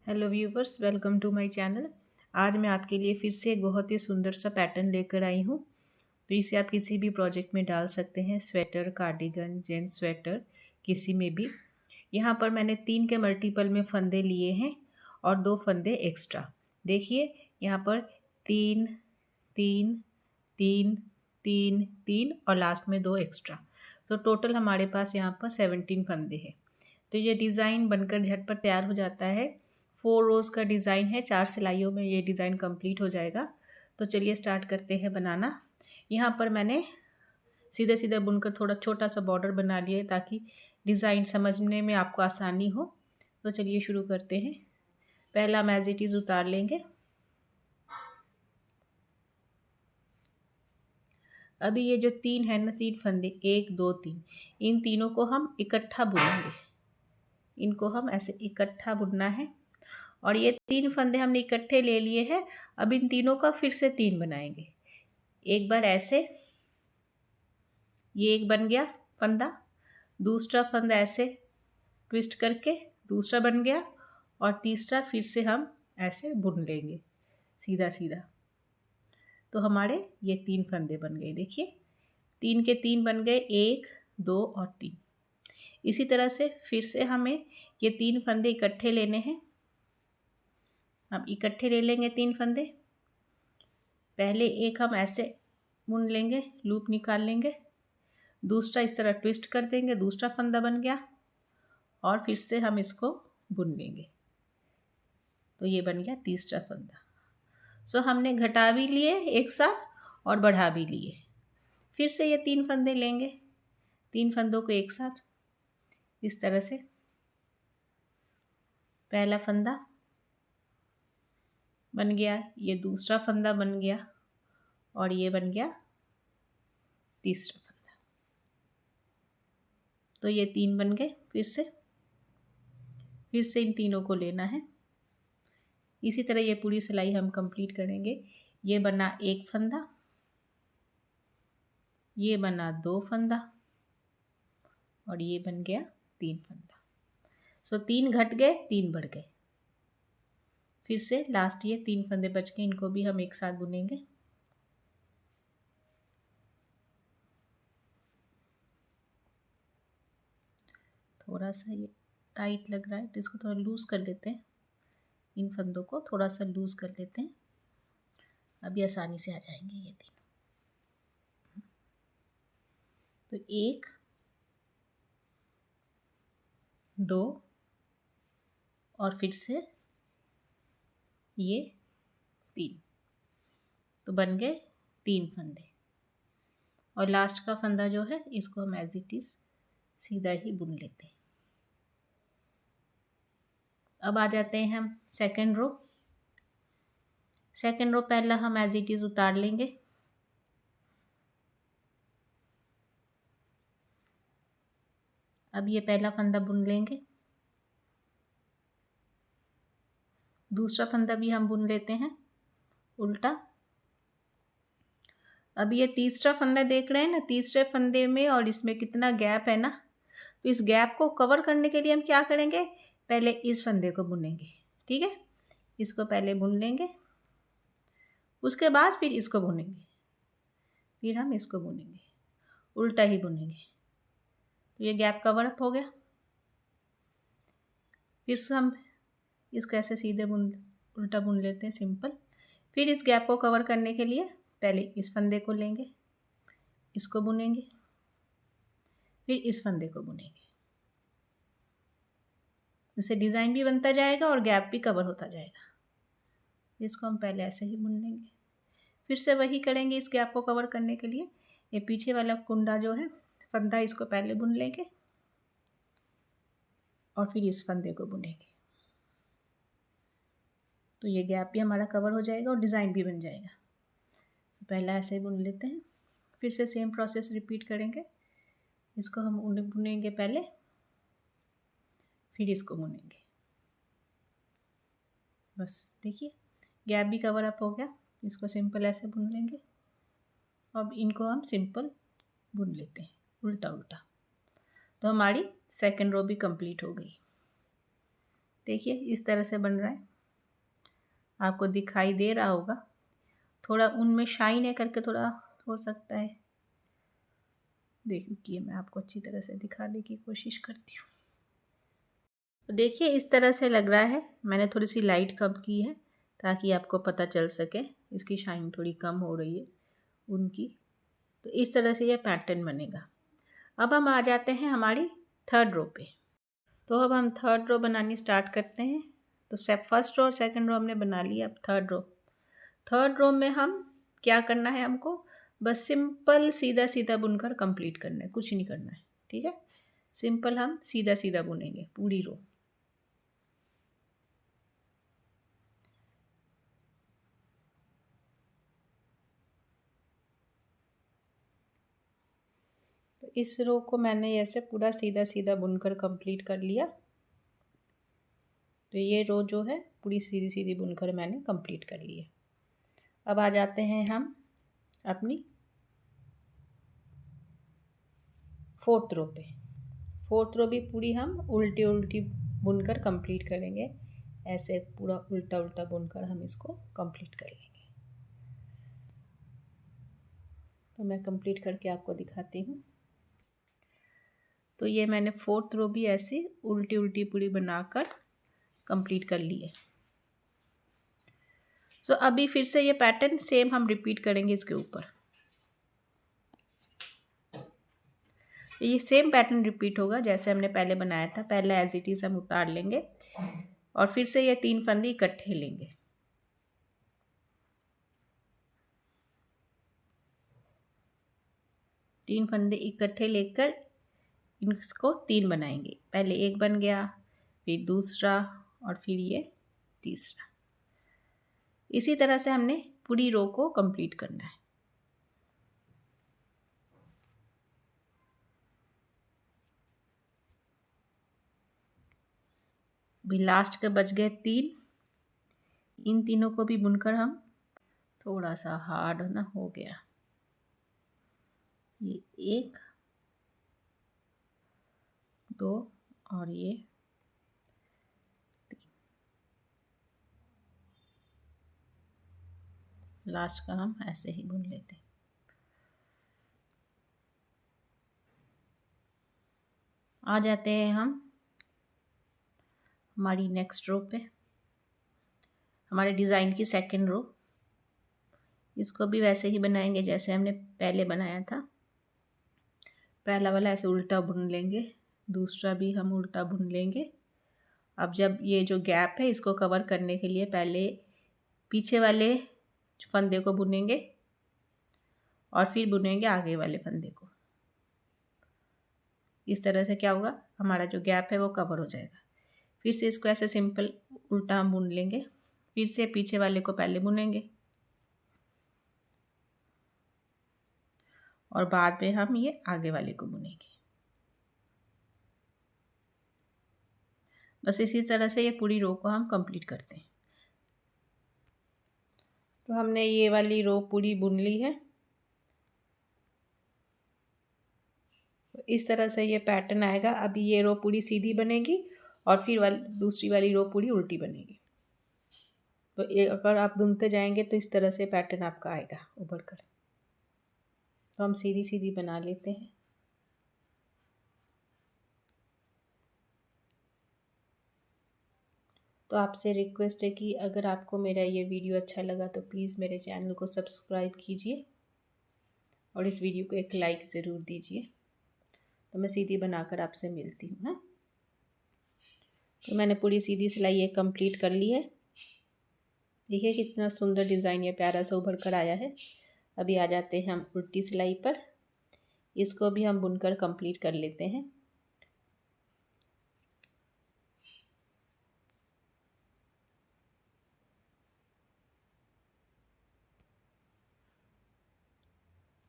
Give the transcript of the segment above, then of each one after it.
Hello viewers, welcome to my channel. आज मैं आपके लिए फिर से एक बहुत ही सुंदर सा पैटर्न लेकर आई हूँ। तो इसे आप किसी भी प्रोजेक्ट में डाल सकते हैं, स्वेटर, कार्डिगन, जेंट्स स्वेटर, किसी में भी। यहाँ पर मैंने 3 के मल्टीपल में फंदे लिए हैं और 2 फंदे एक्स्ट्रा। देखिए यहाँ पर 3 3 3 3 3 और लास्ट में 2 एक्स्ट्रा। तो टोटल हमारे पास यहाँ पर 17 फंदे हैं। तो ये डिज़ाइन बनकर झटपट तैयार हो जाता है। 4 रोज़ का डिज़ाइन है, 4 सिलाइयों में ये डिज़ाइन कंप्लीट हो जाएगा। तो चलिए स्टार्ट करते हैं बनाना। यहाँ पर मैंने सीधे सीधे बुनकर थोड़ा छोटा सा बॉर्डर बना लिया है ताकि डिज़ाइन समझने में आपको आसानी हो। तो चलिए शुरू करते हैं। पहला हम एज इट इज़ उतार लेंगे। अभी ये जो 3 है ना, 3 फंदे, 1 2 3, इन तीनों को हम इकट्ठा बुनेंगे। इनको हम ऐसे इकट्ठा बुनना है और ये 3 फंदे हमने इकट्ठे ले लिए हैं। अब इन तीनों का फिर से 3 बनाएंगे। एक बार ऐसे, ये एक बन गया फंदा, दूसरा फंदा ऐसे ट्विस्ट करके दूसरा बन गया और तीसरा फिर से हम ऐसे बुन लेंगे सीधा सीधा। तो हमारे ये 3 फंदे बन गए। देखिए 3 के 3 बन गए, 1 2 और 3। इसी तरह से फिर से हमें ये 3 फंदे इकट्ठे लेने हैं। हम इकट्ठे ले लेंगे 3 फंदे। पहले एक हम ऐसे बुन लेंगे, लूप निकाल लेंगे, दूसरा इस तरह ट्विस्ट कर देंगे, दूसरा फंदा बन गया और फिर से हम इसको बुन लेंगे। तो ये बन गया तीसरा फंदा। सो हमने घटा भी लिए एक साथ और बढ़ा भी लिए। फिर से ये 3 फंदे लेंगे, 3 फंदों को एक साथ इस तरह से। पहला फंदा बन गया, ये दूसरा फंदा बन गया और ये बन गया तीसरा फंदा। तो ये 3 बन गए। फिर से इन तीनों को लेना है। इसी तरह ये पूरी सिलाई हम कंप्लीट करेंगे। ये बना 1 फंदा, ये बना 2 फंदा और ये बन गया 3 फंदा। सो 3 घट गए, 3 बढ़ गए। फिर से लास्ट ये 3 फंदे बच गए, इनको भी हम एक साथ बुनेंगे। थोड़ा सा ये टाइट लग रहा है तो इसको थोड़ा लूज़ कर लेते हैं। इन फंदों को थोड़ा सा लूज़ कर लेते हैं, अभी आसानी से आ जाएंगे ये तीनों। तो 1 2 और फिर से ये 3। तो बन गए 3 फंदे और लास्ट का फंदा जो है इसको हम एज इट इज़ सीधा ही बुन लेते हैं। अब आ जाते हैं हम सेकेंड रो। सेकेंड रो पहला हम एज इट इज़ उतार लेंगे। अब ये पहला फंदा बुन लेंगे, दूसरा फंदा भी हम बुन लेते हैं उल्टा। अब ये तीसरा फंदा देख रहे हैं ना, तीसरे फंदे में और इसमें कितना गैप है ना। तो इस गैप को कवर करने के लिए हम क्या करेंगे, पहले इस फंदे को बुनेंगे। ठीक है, इसको पहले बुन लेंगे, उसके बाद फिर इसको बुनेंगे, फिर हम इसको बुनेंगे, उल्टा ही बुनेंगे। तो ये गैप कवर अप हो गया। फिर से हम इसको ऐसे सीधे उल्टा बुन लेते हैं, सिंपल। फिर इस गैप को कवर करने के लिए पहले इस फंदे को लेंगे, इसको बुनेंगे, फिर इस फंदे को बुनेंगे। इससे डिज़ाइन भी बनता जाएगा और गैप भी कवर होता जाएगा। इसको हम पहले ऐसे ही बुन लेंगे, फिर से वही करेंगे। इस गैप को कवर करने के लिए ये पीछे वाला कुंडा जो है फंदा, इसको पहले बुन लेंगे और फिर इस फंदे को बुनेंगे। तो ये गैप भी हमारा कवर हो जाएगा और डिज़ाइन भी बन जाएगा। तो पहला ऐसे बुन लेते हैं, फिर से सेम प्रोसेस रिपीट करेंगे। इसको हम बुनेंगे पहले, फिर इसको बुनेंगे। बस देखिए गैप भी कवर अप हो गया। इसको सिंपल ऐसे बुन लेंगे। अब इनको हम सिंपल बुन लेते हैं उल्टा उल्टा। तो हमारी सेकंड रो भी कंप्लीट हो गई। देखिए इस तरह से बन रहा है, आपको दिखाई दे रहा होगा। थोड़ा उनमें शाइन है करके थोड़ा हो सकता है। देखिए मैं आपको अच्छी तरह से दिखाने की कोशिश करती हूँ। तो देखिए इस तरह से लग रहा है। मैंने थोड़ी सी लाइट कम की है ताकि आपको पता चल सके, इसकी शाइन थोड़ी कम हो रही है उनकी। तो इस तरह से ये पैटर्न बनेगा। अब हम आ जाते हैं हमारी थर्ड रो पे। तो अब हम थर्ड रो बनानी स्टार्ट करते हैं। तो फर्स्ट रो और सेकंड रो हमने बना लिया। अब थर्ड रो में हम क्या करना है, हमको बस सिंपल सीधा सीधा बुनकर कंप्लीट करना है, कुछ नहीं करना है। ठीक है, सिंपल हम सीधा सीधा बुनेंगे पूरी रो। तो इस रो को मैंने ऐसे पूरा सीधा सीधा बुनकर कंप्लीट कर लिया। तो ये रो जो है पूरी सीधी सीधी बुनकर मैंने कंप्लीट कर ली है। अब आ जाते हैं हम अपनी फोर्थ रो पे। फोर्थ रो भी पूरी हम उल्टी उल्टी बुनकर कंप्लीट करेंगे। ऐसे पूरा उल्टा उल्टा बुनकर हम इसको कंप्लीट कर लेंगे। तो मैं कंप्लीट करके आपको दिखाती हूँ। तो ये मैंने फोर्थ रो भी ऐसे उल्टी उल्टी पूरी बनाकर कंप्लीट कर ली है। तो अभी फिर से ये पैटर्न सेम हम रिपीट करेंगे इसके ऊपर। ये सेम पैटर्न रिपीट होगा जैसे हमने पहले बनाया था। पहले एज इट इज़ हम उतार लेंगे और फिर से ये 3 फंदे इकट्ठे लेंगे। तीन फंदे इकट्ठे लेकर इसको 3 बनाएंगे। पहले एक बन गया, फिर दूसरा और फिर ये तीसरा। इसी तरह से हमने पूरी रो को कंप्लीट करना है। भी लास्ट के बच गए 3। इन तीनों को भी बुनकर हम, थोड़ा सा हार्ड ना हो गया, ये 1 2 और ये 3। लास्ट का हम ऐसे ही बुन लेते हैं। आ जाते हैं हम हमारी नेक्स्ट रो पे, हमारे डिज़ाइन की सेकंड रो। इसको भी वैसे ही बनाएंगे जैसे हमने पहले बनाया था। पहला वाला ऐसे उल्टा बुन लेंगे, दूसरा भी हम उल्टा बुन लेंगे। अब जब ये जो गैप है इसको कवर करने के लिए पहले पीछे वाले फंदे को बुनेंगे और फिर बुनेंगे आगे वाले फंदे को। इस तरह से क्या होगा, हमारा जो गैप है वो कवर हो जाएगा। फिर से इसको ऐसे सिंपल उल्टा हम बुन लेंगे, फिर से पीछे वाले को पहले बुनेंगे और बाद में हम ये आगे वाले को बुनेंगे। बस इसी तरह से ये पूरी रो को हम कंप्लीट करते हैं। तो हमने ये वाली रो पूरी बुन ली है। तो इस तरह से ये पैटर्न आएगा। अभी ये रो पूरी सीधी बनेगी और फिर दूसरी वाली रो पूरी उल्टी बनेगी। तो ये अगर आप बुनते जाएंगे तो इस तरह से पैटर्न आपका आएगा उभर कर। तो हम सीधी सीधी बना लेते हैं। तो आपसे रिक्वेस्ट है कि अगर आपको मेरा ये वीडियो अच्छा लगा तो प्लीज़ मेरे चैनल को सब्सक्राइब कीजिए और इस वीडियो को एक लाइक ज़रूर दीजिए। तो मैं सीधी बनाकर आपसे मिलती हूँ। हाँ, तो मैंने पूरी सीधी सिलाई ये कंप्लीट कर ली है। देखिए कितना सुंदर डिज़ाइन ये प्यारा सा उभर कर आया है। अभी आ जाते हैं हम उल्टी सिलाई पर। इसको भी हम बुनकर कंप्लीट कर लेते हैं।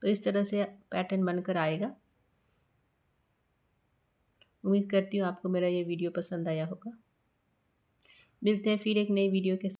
तो इस तरह से पैटर्न बनकर आएगा। उम्मीद करती हूँ आपको मेरा ये वीडियो पसंद आया होगा। मिलते हैं फिर एक नई वीडियो के साथ।